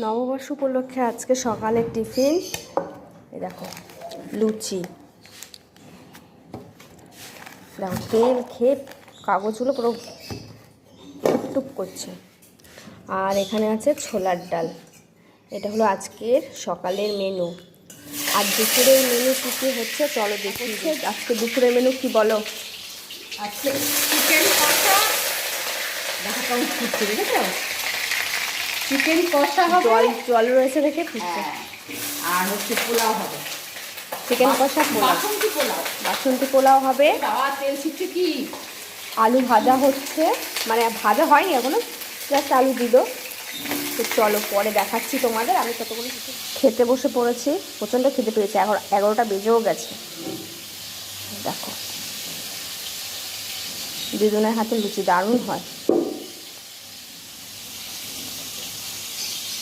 নববর্ষ উপলক্ষে আজকে সকালের টিফিন এই দেখো লুচি। দেখো তেল খেয়ে কাগজগুলো পুরো টুকটুক করছে। আর এখানে আছে ছোলার ডাল। এটা হলো আজকের সকালের মেনু। আর দুপুরের মেনু কী কী হচ্ছে চলো দেখি। আজকে দুপুরের মেনু কি বলো? আজকে চিকেন কষা, দেখা কেমন ফুটছে দেখেছো? চিকেন কষা হবে, জল রয়েছে দেখে ফুটছে। আর হচ্ছে পোলাও হবে। চিকেন কষা, পোলাও, বাসন্তী পোলাও, বাসন্তী পোলাও হবে। বাবা তেল ছিটছে কি? আলু ভাজা হচ্ছে, মানে ভাজা হয়নি এখনো, জাস্ট আলু দিল। তো চলো পরে দেখাচ্ছি তোমাদের। আমি ততক্ষণ খেতে বসে পড়েছি, প্রচণ্ড খেতে পেয়েছি। 11টা বেজেও গেছে। দেখো দিদুনের হাতে লুচি দারুণ হয়।